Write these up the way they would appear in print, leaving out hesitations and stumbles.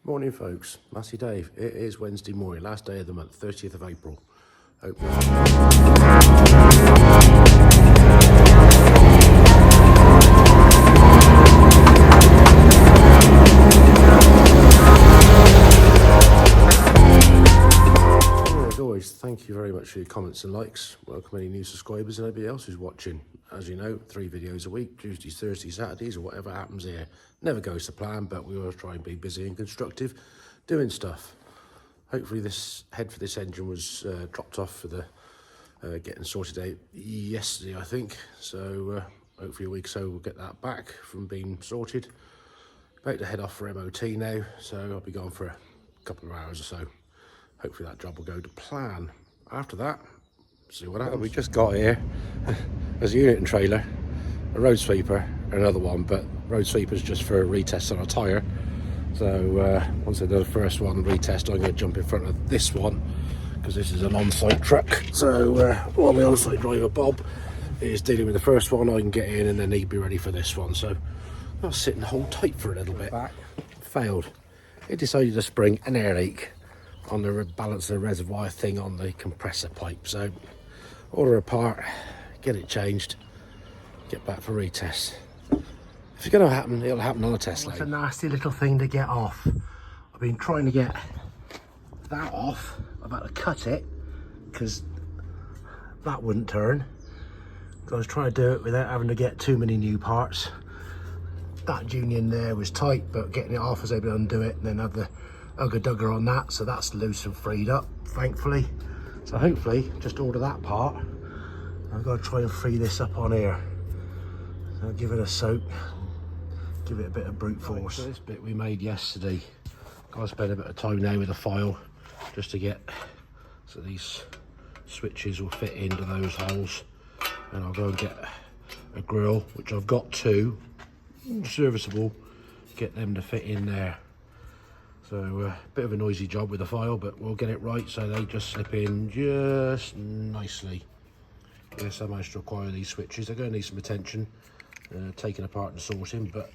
Morning folks, Massey Dave. It is Wednesday morning, last day of the month, 30th of April. Hope as always, thank you very much for your comments and likes. Welcome any new subscribers and anybody else who's watching. As you know, 3 videos a week, Tuesdays, Thursdays, Saturdays, or whatever happens here. Never goes to plan, but we always try and be busy and constructive doing stuff. Hopefully this head for this engine was dropped off for the getting sorted out yesterday, I think. So hopefully a week or so we'll get that back from being sorted. About to head off for MOT now, so I'll be gone for a couple of hours or so. Hopefully that job will go to plan. After that, see what happens. We just got here. There's a unit and trailer, a road sweeper, another one, but road sweeper's just for a retest on a tyre. So once I do the first one, retest, I'm going to jump in front of this one because this is an on-site truck. So while the on-site driver Bob is dealing with the first one, I can get in and then he'd be ready for this one. So I'll sit and hold tight for a little bit. Failed. It decided to spring an air leak on the balance of the reservoir thing on the compressor pipe. So order a part, get it changed, get back for retest. If it's going to happen, it'll happen on a test lane. It's a nasty little thing to get off. I've been trying to get that off. I'm about to cut it because that wouldn't turn. I was trying to do it without having to get too many new parts. That union there was tight, but getting it off, I was able to undo it and then have the ugger-dugger on that, so that's loose and freed up, thankfully. So hopefully, just order that part. I've got to try and free this up on here. So I'll give it a soak. Give it a bit of brute force. So this bit we made yesterday, got to spend a bit of time now with the file just to get so these switches will fit into those holes, and I'll go and get a grill, which I've got two, serviceable, get them to fit in there. So a bit of a noisy job with the file, but we'll get it right so they just slip in just nicely. Yes, I managed to acquire these switches. They're going to need some attention, taking apart and sorting, but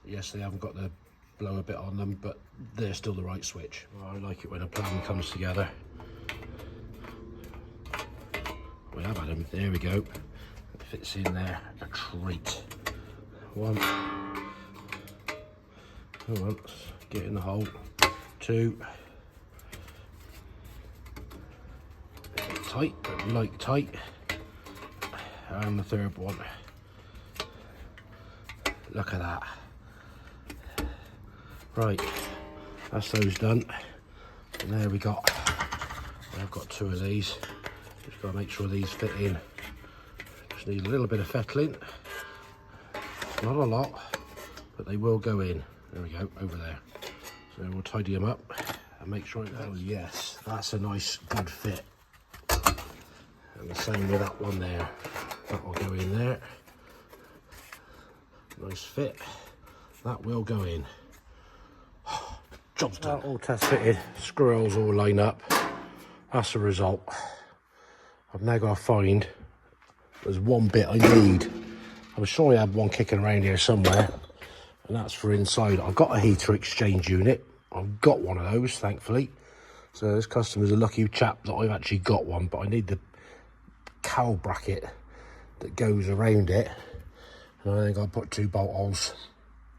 yes, they haven't got the blower bit on them, but they're still the right switch. Well, I like it when a plan comes together. We have had them. There we go. It fits in there. A treat. One. Get in the hole. Two. Tight, but like tight. And the third one. Look at that. Right, that's those done. And there we got. I've got two of these. Just got to make sure these fit in. Just need a little bit of fettling. Not a lot, but they will go in. There we go, over there. So we'll tidy them up and make sure it goes. Oh yes, that's a nice, good fit. And the same with that one there. That will go in there. Nice fit. That will go in. Job's done. All test fitted, screws all line up. That's the result. I've now got to find, there's one bit I need. I'm sure I had one kicking around here somewhere, and that's for inside. I've got a heater exchange unit. I've got one of those, thankfully. So this customer's a lucky chap that I've actually got one, but I need the cowl bracket that goes around it. And I think I'll put 2 bolt holes,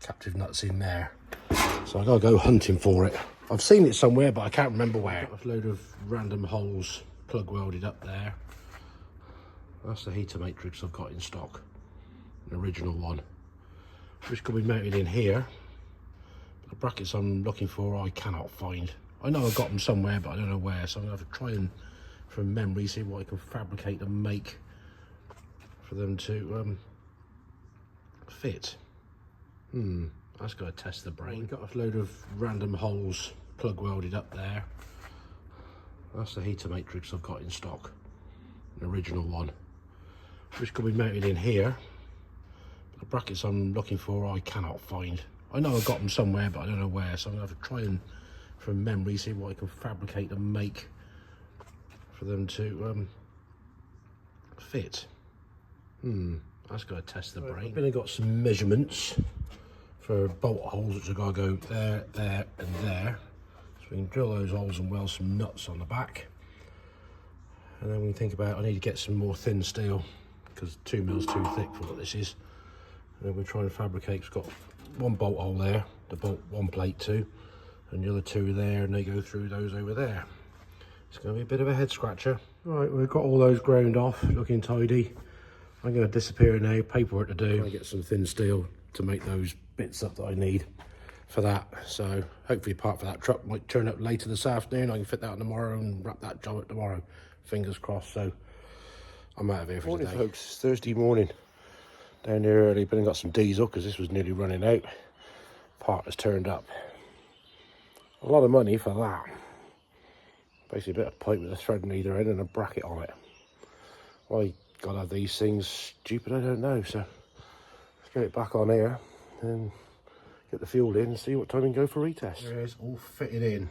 captive nuts in there. So I've got to go hunting for it. I've seen it somewhere, but I can't remember where. Got a load of random holes plug welded up there. That's the heater matrix I've got in stock. An original one. Which could be mounted in here. The brackets I'm looking for, I cannot find. I know I've got them somewhere, but I don't know where. So I'm going to have to try and, from memory, see what I can fabricate and make for them to fit. That's got to test the brain. Got a load of random holes plug welded up there. That's the heater matrix I've got in stock. An original one. Which could be mounted in here. The brackets I'm looking for, I cannot find. I know I've got them somewhere, but I don't know where. So I'm going to have to try and, from memory, see what I can fabricate and make for them to fit. That's got to test the brain. I've got some measurements for bolt holes, which are got to go there, there and there. So we can drill those holes and weld some nuts on the back. And then we think about, I need to get some more thin steel because 2 mils too thick for what this is. And then we're trying to fabricate. It's got one bolt hole there to bolt one plate to, and the other 2 there, and they go through those over there. It's going to be a bit of a head scratcher. Right, we've got all those ground off, looking tidy. I'm going to disappear now, paperwork to do. I get some thin steel to make those bits up that I need for that. So hopefully part for that truck might turn up later this afternoon. I can fit that tomorrow and wrap that job up tomorrow. Fingers crossed. So I'm out of here for today. Morning folks, it's Thursday morning. Down there early, but I got some diesel because this was nearly running out. Part has turned up. A lot of money for that. Basically a bit of pipe with a thread in either end and a bracket on it. Why gotta have these things stupid, I don't know. So let's get it back on here and get the fuel in and see what time we can go for retest. There it is, all fitted in.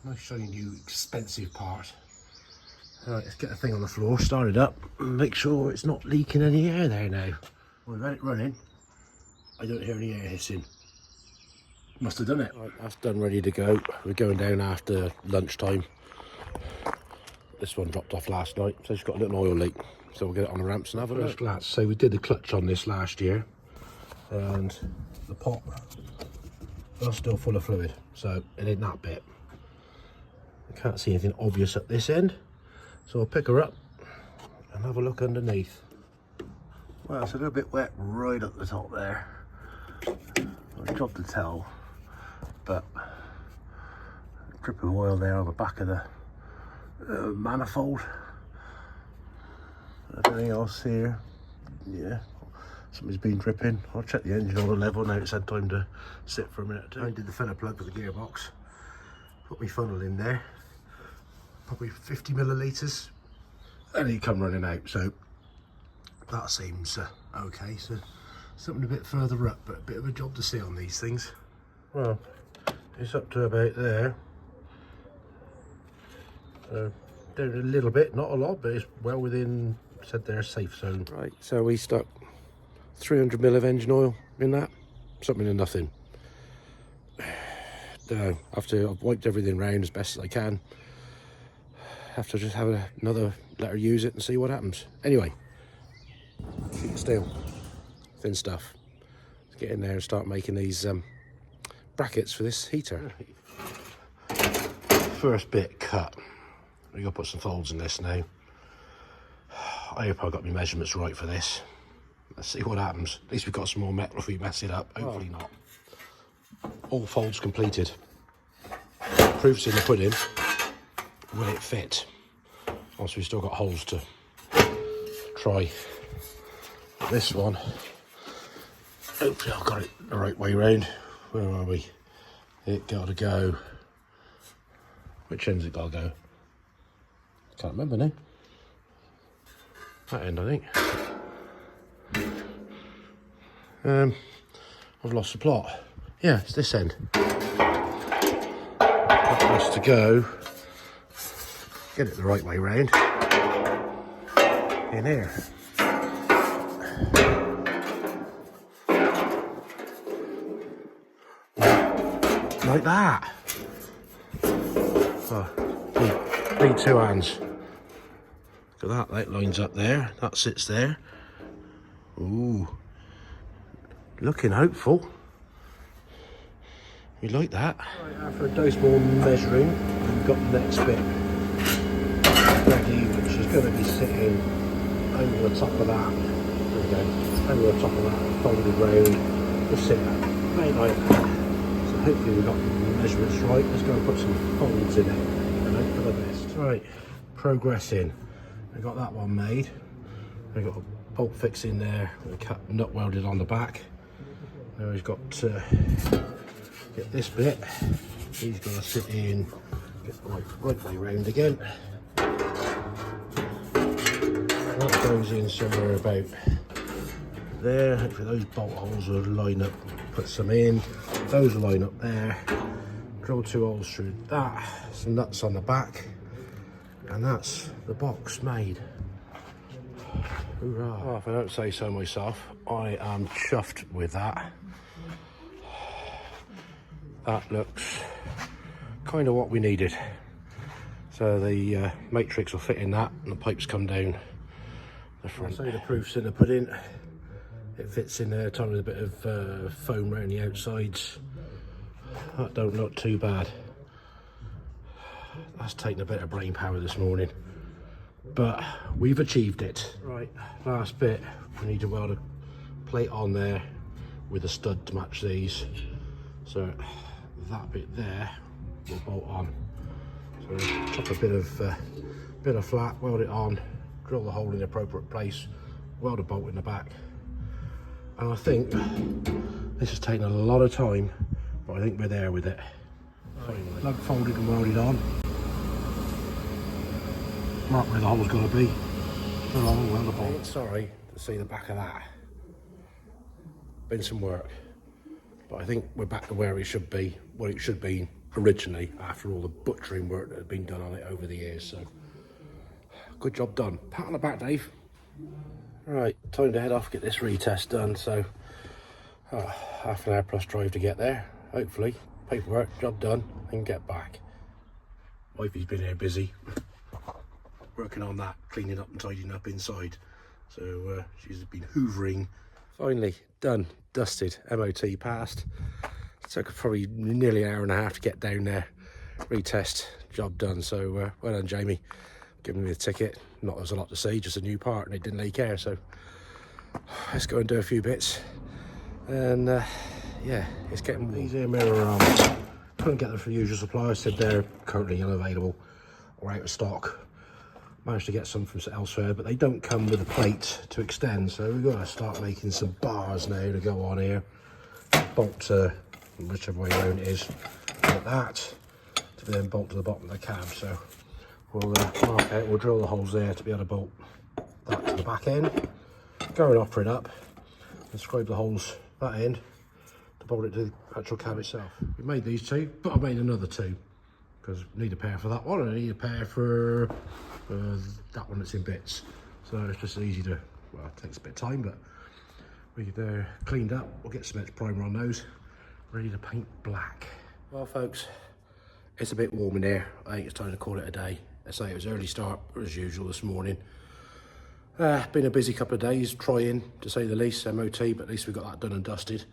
Nice shiny new expensive part. Alright, let's get the thing on the floor, start it up, and make sure it's not leaking any air there now. We've had it running. I don't hear any air hissing. Must have done it. Right, that's done, ready to go. We're going down after lunchtime. This one dropped off last night, so it's got a little oil leak. So we'll get it on the ramps and have a look. First glance, so we did the clutch on this last year, and the pot was still full of fluid, so it ain't that bit. I can't see anything obvious at this end, so I'll pick her up and have a look underneath. Well, it's a little bit wet right at the top there. I dropped the towel, but a drip of oil there on the back of the manifold. Everything else here, yeah, something's been dripping. I'll check the engine on the level now. It's had time to sit for a minute or two. I did the filler plug for the gearbox, put my funnel in there, probably 50 millilitres, and it come running out. So that seems okay. So something a bit further up, but a bit of a job to see on these things. Well, it's up to about there. Down a little bit, not a lot, but it's well within, said there, safe zone. Right, so we stuck 300 ml of engine oil in that, something to nothing. Don't know, I've wiped everything round as best as I can. Have to just have another, let her use it and see what happens. Anyway, sheet of steel, thin stuff. Let's get in there and start making these brackets for this heater. First bit cut. We're going to put some folds in this now. I hope I got my measurements right for this. Let's see what happens. At least we've got some more metal if we mess it up. Hopefully not. All folds completed. Proof's in the pudding. Will it fit? Also, we've still got holes to try. This one, hopefully I've got it the right way round. Where are we? It got to go. Which end's it got to go? Can't remember now. That end, I think. I've lost the plot. Yeah, it's this end. That has to go. Get it the right way round. In here. Like that. Oh, need 2 hands. Look at that lines up there, that sits there. Ooh, looking hopeful. You like that? Right, after a dose more measuring, we've got the next bit ready, which is going to be sitting over the top of that. There we go, over the top of that, folded round, just sit right like that. So hopefully we've got the measurements right. Let's go and put some folds in it and hope for the best. Right, progressing. I got that one made. I got a bolt fix in there, a nut welded on the back. Now he's got to get this bit. He's going to sit in, get the right way round again. That goes in somewhere about there. Hopefully those bolt holes will line up. Put some in. Those will line up there. Drill 2 holes through that. Some nuts on the back. And that's the box made. Hoorah. Oh, if I don't say so myself, I am chuffed with that. that looks kind of what we needed. So the matrix will fit in that, and the pipes come down the front. So the proof's in the pudding. It fits in there, tied with a bit of foam around the outsides. That don't look too bad. That's taken a bit of brain power this morning, but we've achieved it. Right, last bit, we need to weld a plate on there with a stud to match these. So that bit there will bolt on. So chop a bit of flat, weld it on, drill the hole in the appropriate place, weld a bolt in the back. And I think this has taken a lot of time, but I think we're there with it. Finally. Lug folded and welded on. Mark where the hole's got to be. Drill a hole, weld a bolt. Sorry to see the back of that. Been some work, but I think we're back to where it should be, what it should be originally, after all the butchering work that had been done on it over the years. So good job done. Pat on the back, Dave. Right, time to head off, get this retest done. So half an hour plus drive to get there, hopefully. Paperwork, job done, and get back. Wifey's been here busy working on that, cleaning up and tidying up inside. So she's been hoovering. Finally done, dusted, MOT passed. Took probably nearly an hour and a half to get down there. Retest, job done. So well done, Jamie, giving me the ticket. Not there's a lot to see, just a new part, and it didn't really care. So let's go and do a few bits. And yeah, it's getting these here mirror arms. Couldn't get them from the usual supplier. Said they're currently unavailable or out of stock. Managed to get some from elsewhere, but they don't come with a plate to extend. So we've got to start making some bars now to go on here. Bolt whichever way around it is, like that, to then bolt to the bottom of the cab. So we'll mark out, we'll drill the holes there to be able to bolt that to the back end, go and offer it up, and scrape the holes that end to bolt it to the actual cab itself. We made these two, but I made another two because I need a pair for that one, and I need a pair for that one that's in bits. So it's just easy to, well, it takes a bit of time, but they're cleaned up. We'll get some primer on those, ready to paint black. Well, folks, it's a bit warm in here. I think it's time to call it a day. I say it was early start as usual this morning. Been a busy couple of days, trying to say the least, MOT, but at least we got that done and dusted.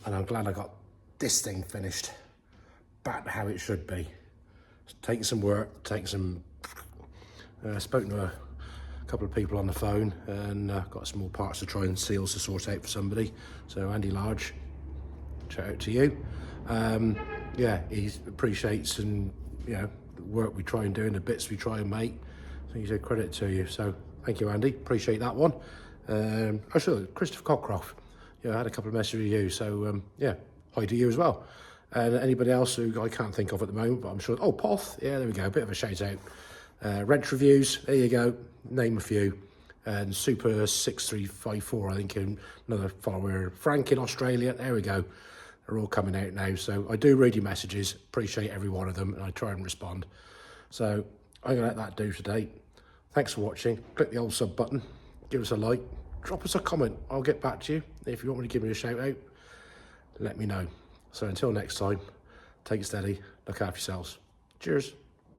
And I'm glad I got this thing finished back to how it should be. It's taking some work, taking some. Spoken to a couple of people on the phone, and got some more parts to try and seals to sort out for somebody. So Andy Large, shout out to you. Yeah, he appreciates and the work we try and do and the bits we try and make. So he said credit to you. So thank you, Andy. Appreciate that one. Oh, sure, Christopher Cockcroft. I had a couple of messages with you. So yeah, hi to you as well. And anybody else who I can't think of at the moment, but I'm sure. Oh, Poth. Yeah, there we go. A bit of a shout out. Rent reviews, there you go, name a few. And Super 6354, I think, another follower. Frank in Australia, there we go. They're all coming out now. So I do read your messages, appreciate every one of them, and I try and respond. So I'm gonna let that do today. Thanks for watching. Click the old sub button, give us a like, drop us a comment. I'll get back to you. If you want me to give me a shout out, let me know. So until next time, take it steady, look after yourselves. Cheers.